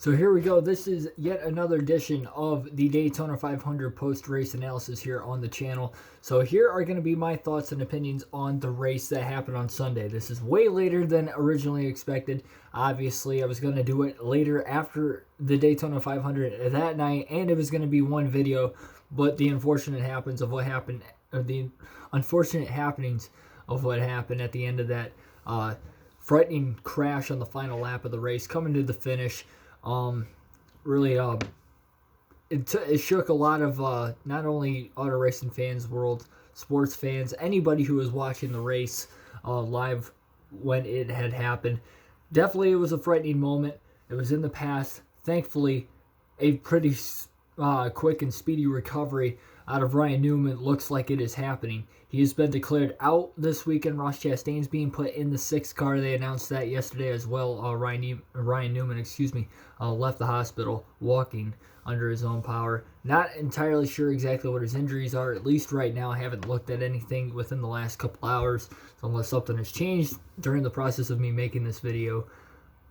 So here we go. This is yet another edition of the Daytona 500 post-race analysis here on the channel. So here are going to be my thoughts and opinions on the race that happened on Sunday. This is way later than originally expected. Obviously, I was going to do it later after the Daytona 500 that night, and it was going to be one video. But the unfortunate happenings of what happened at the end of that frightening crash on the final lap of the race, coming to the finish. Really, it shook a lot of not only auto racing fans, world sports fans, anybody who was watching the race live when it had happened. Definitely, it was a frightening moment. It was in the past. Thankfully, a pretty quick and speedy recovery out of Ryan Newman looks like it is happening. He has been declared out this weekend. Ross Chastain's being put in the 6th car. They announced that yesterday as well. Ryan Newman, left the hospital walking under his own power. Not entirely sure exactly what his injuries are, at least right now. I haven't looked at anything within the last couple hours. So unless something has changed during the process of me making this video,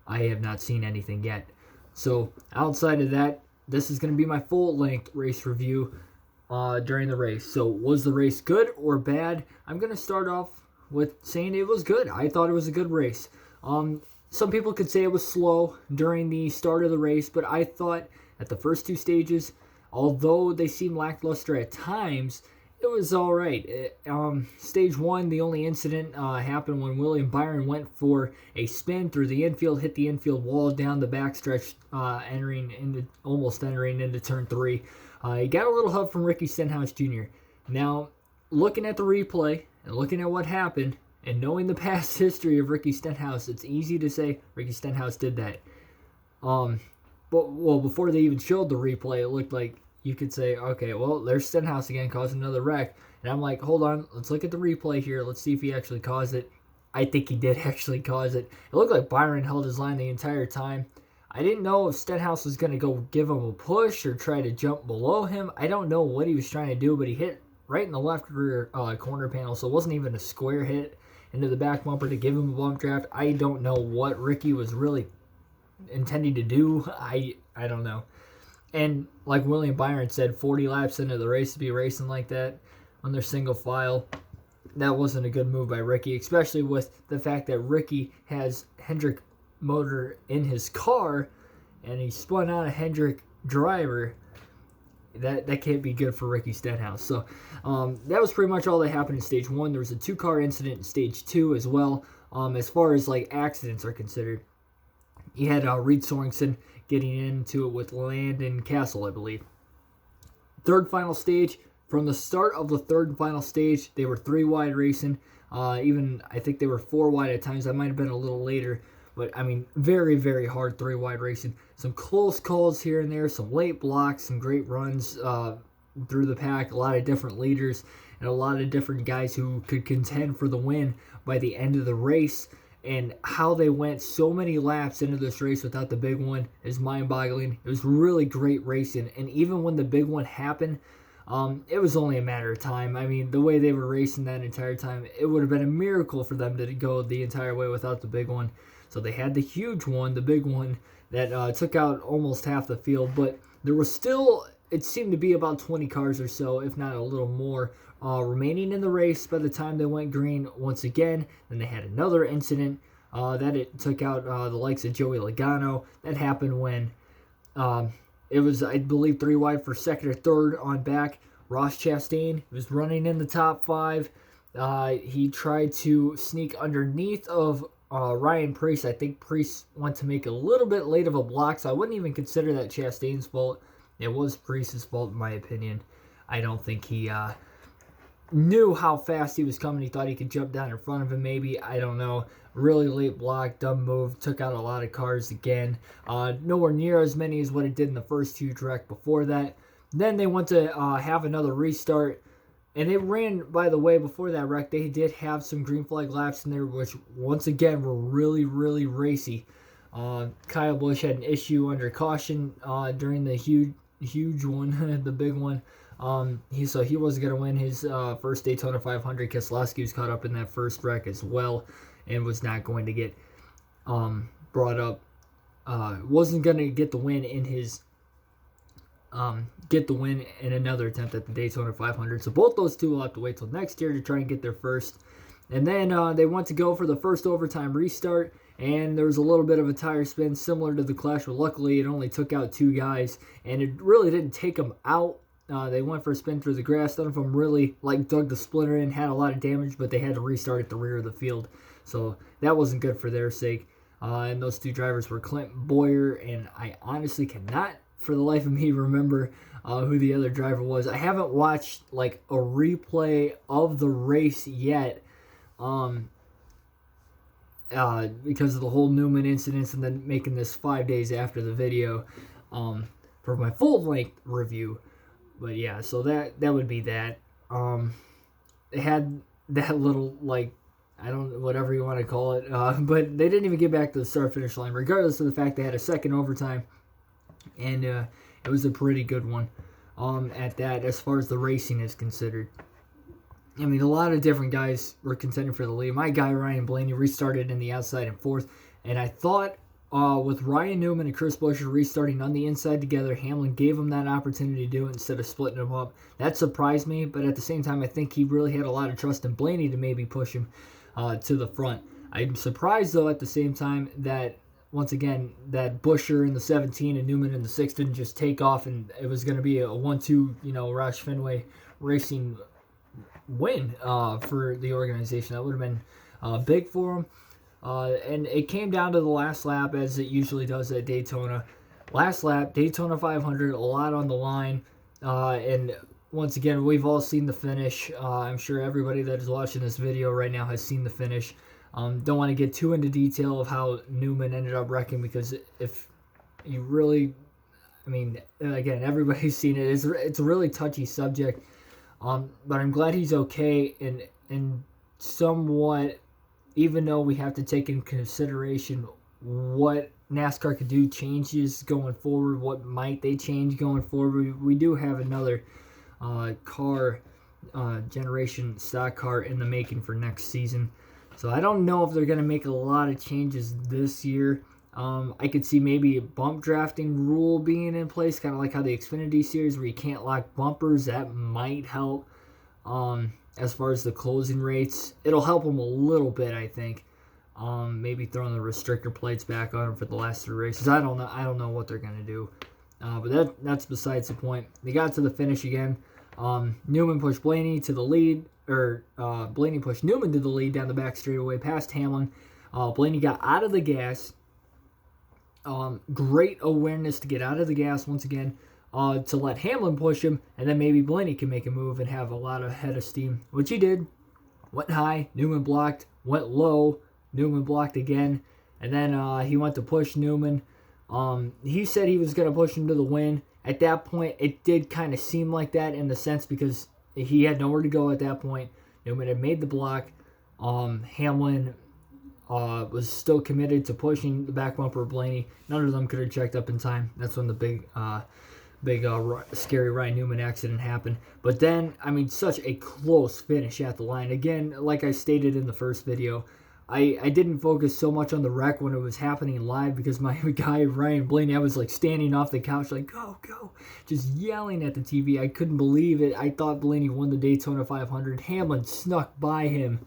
I have not seen anything yet. So outside of that, this is going to be my full-length race review during the race. So was the race good or bad? I'm going to start off with saying it was good. I thought it was a good race. Some people could say it was slow during the start of the race, but I thought at the first two stages, although they seemed lackluster at times, it was all right. Stage 1, the only incident happened when William Byron went for a spin through the infield, hit the infield wall down the backstretch, almost entering into turn 3. He got a little help from Ricky Stenhouse Jr. Now, looking at the replay and looking at what happened, and knowing the past history of Ricky Stenhouse, it's easy to say Ricky Stenhouse did that. But before they even showed the replay, it looked like you could say, okay, well, there's Stenhouse again causing another wreck. And I'm like, hold on, let's look at the replay here. Let's see if he actually caused it. I think he did actually cause it. It looked like Byron held his line the entire time. I didn't know if Stenhouse was going to go give him a push or try to jump below him. I don't know what he was trying to do, but he hit right in the left rear corner panel, so it wasn't even a square hit into the back bumper to give him a bump draft. I don't know what Ricky was really intending to do. I don't know. And like William Byron said, 40 laps into the race to be racing like that on their single file, that wasn't a good move by Ricky, especially with the fact that Ricky has Hendrick motor in his car and he spun out a Hendrick driver. That can't be good for Ricky Stenhouse. So that was pretty much all that happened in stage 1. There was a 2-car incident in stage 2 as well. As far as like accidents are considered, you had Reed Sorensen getting into it with Landon Castle, I believe. Third final stage. From the start of the third and final stage, they were 3 wide racing. Even I think they were 4 wide at times. That might have been a little later. But, I mean, very, very hard 3 wide racing. Some close calls here and there, some late blocks, some great runs through the pack, a lot of different leaders, and a lot of different guys who could contend for the win by the end of the race. And how they went so many laps into this race without the big one is mind-boggling. It was really great racing. And even when the big one happened, it was only a matter of time. I mean, the way they were racing that entire time, it would have been a miracle for them to go the entire way without the big one. So they had the huge one, the big one, that took out almost half the field. But there was still, it seemed to be about 20 cars or so, if not a little more, remaining in the race by the time they went green once again. Then they had another incident that it took out the likes of Joey Logano. That happened when it was, I believe, 3 wide for second or third on back. Ross Chastain was running in the top 5. He tried to sneak underneath of Ryan Preece. I think Preece went to make a little bit late of a block, so I wouldn't even consider that Chastain's fault. It was Preece's fault, in my opinion. I don't think he knew how fast he was coming. He thought he could jump down in front of him, maybe. I don't know. Really late block, dumb move. Took out a lot of cars again. Nowhere near as many as what it did in the first huge wreck before that. Then they went to have another restart. And they ran, by the way, before that wreck, they did have some green flag laps in there, which, once again, were really, really racy. Kyle Busch had an issue under caution during the huge one, the big one. He wasn't going to win his first Daytona 500. Keselowski was caught up in that first wreck as well and was not going to get brought up wasn't going to get the win in his another attempt at the Daytona 500. So both those two will have to wait till next year to try and get their first. And then they went to go for the first overtime restart, and there was a little bit of a tire spin similar to the Clash, but luckily it only took out 2 guys, and it really didn't take them out. They went for a spin through the grass. None of them really dug the splitter in, had a lot of damage, but they had to restart at the rear of the field. So that wasn't good for their sake. And those 2 drivers were Clint Boyer, and I honestly cannot for the life of me remember who the other driver was. I haven't watched a replay of the race yet because of the whole Newman incidents, and then making this 5 days after the video for my full-length review. But yeah, so that would be that. They had that little, whatever you want to call it, but they didn't even get back to the start-finish line, regardless of the fact they had a second overtime, and it was a pretty good one at that, as far as the racing is considered. I mean, a lot of different guys were contending for the lead. My guy, Ryan Blaney, restarted in the outside in 4th, and I thought with Ryan Newman and Chris Buescher restarting on the inside together, Hamlin gave him that opportunity to do it instead of splitting them up. That surprised me, but at the same time, I think he really had a lot of trust in Blaney to maybe push him to the front. I'm surprised, though, at the same time that, once again, that Buescher in the 17 and Newman in the 6 didn't just take off, and it was going to be a 1-2, Roush Fenway Racing win for the organization. That would have been big for him. And it came down to the last lap, as it usually does at Daytona. Last lap, Daytona 500, a lot on the line. And once again, we've all seen the finish. I'm sure everybody that is watching this video right now has seen the finish. Don't want to get too into detail of how Newman ended up wrecking, because if you really, again, everybody's seen it. It's a really touchy subject. But I'm glad he's okay, and somewhat, even though we have to take in consideration what NASCAR could do, changes going forward, what might they change going forward, we do have another generation stock car in the making for next season. So I don't know if they're going to make a lot of changes this year. I could see maybe a bump drafting rule being in place, kind of like how the Xfinity Series, where you can't lock bumpers. That might help. As far as the closing rates, it'll help them a little bit, I think. Maybe throwing the restrictor plates back on them for the last 3 races. I don't know what they're gonna do. But that's besides the point. They got to the finish again. Newman pushed Blaney to the lead, or Blaney pushed Newman to the lead down the back straightaway past Hamlin. Blaney got out of the gas. Great awareness to get out of the gas once again. To let Hamlin push him, and then maybe Blaney can make a move and have a lot of head of steam, which he did. Went high, Newman blocked, went low, Newman blocked again, and then he went to push Newman. He said he was going to push him to the win. At that point, it did kind of seem like that, in the sense because he had nowhere to go at that point. Newman had made the block. Hamlin was still committed to pushing the back bumper of Blaney. None of them could have checked up in time. That's when the big scary Ryan Newman accident happened. But then, such a close finish at the line. Again, like I stated in the first video, I didn't focus so much on the wreck when it was happening live, because my guy Ryan Blaney, I was standing off the couch go, go, just yelling at the TV. I couldn't believe it. I thought Blaney won the Daytona 500. Hamlin snuck by him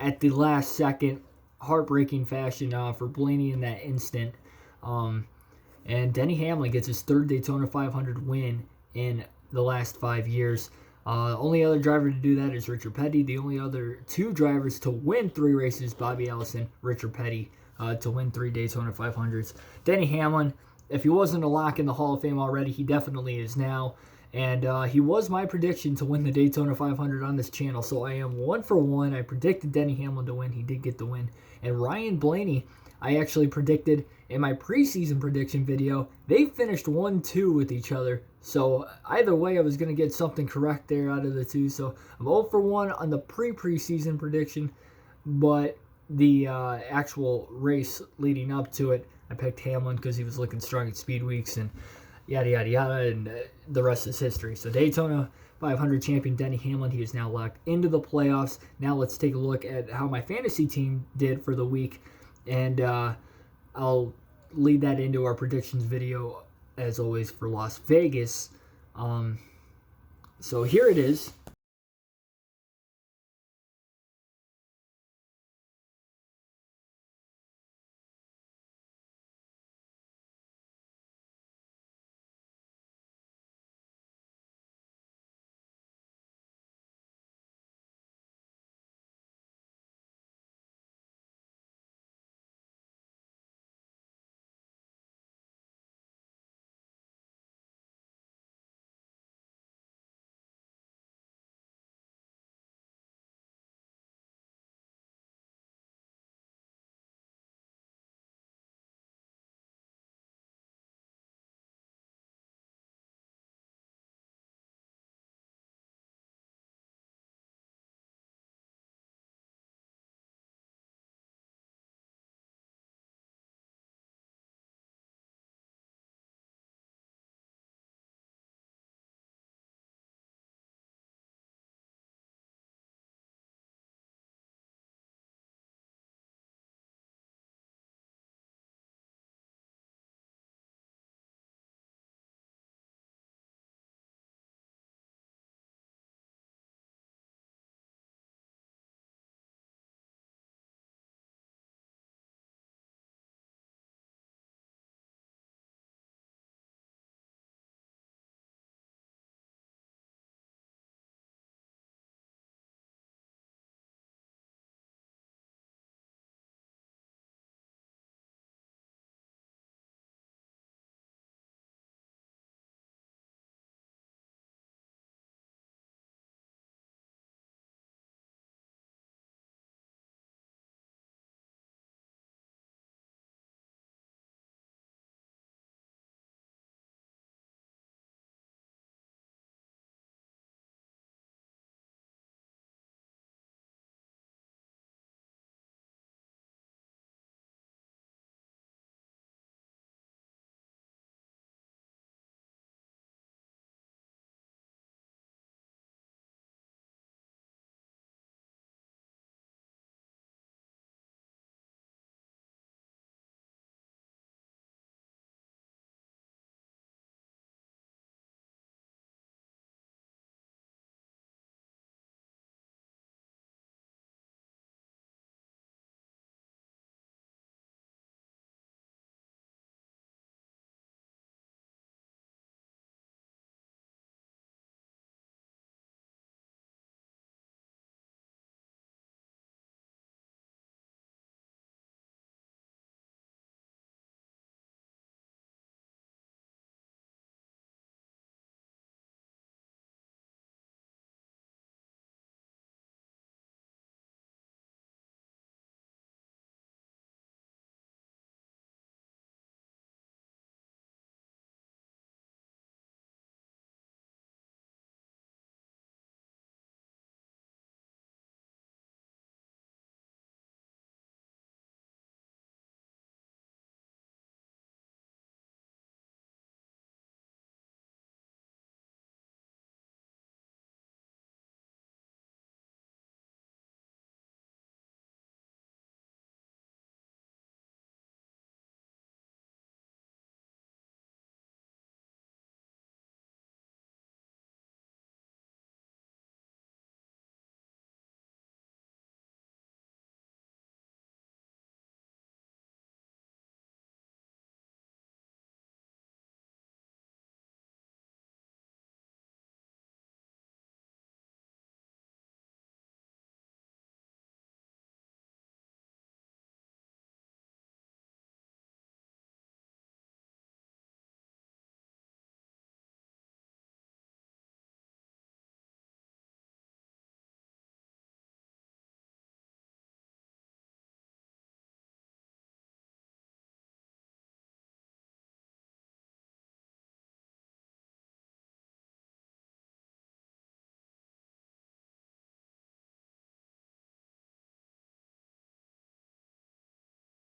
at the last second. Heartbreaking fashion for Blaney in that instant. And Denny Hamlin gets his 3rd Daytona 500 win in the last 5 years. Only other driver to do that is Richard Petty. The only other 2 drivers to win 3 races, Bobby Allison, Richard Petty, to win 3 Daytona 500s. Denny Hamlin, if he wasn't a lock in the Hall of Fame already, he definitely is now. And he was my prediction to win the Daytona 500 on this channel. So I am 1 for 1. I predicted Denny Hamlin to win. He did get the win. And Ryan Blaney, I actually predicted in my preseason prediction video. They finished 1-2 with each other. So either way, I was going to get something correct there out of the 2. So I'm 0 for 1 on the preseason prediction. But the actual race leading up to it, I picked Hamlin because he was looking strong at speed weeks and yada, yada, yada. And the rest is history. So Daytona 500 champion Denny Hamlin, he is now locked into the playoffs. Now let's take a look at how my fantasy team did for the week. And I'll lead that into our predictions video, as always, for Las Vegas. So here it is.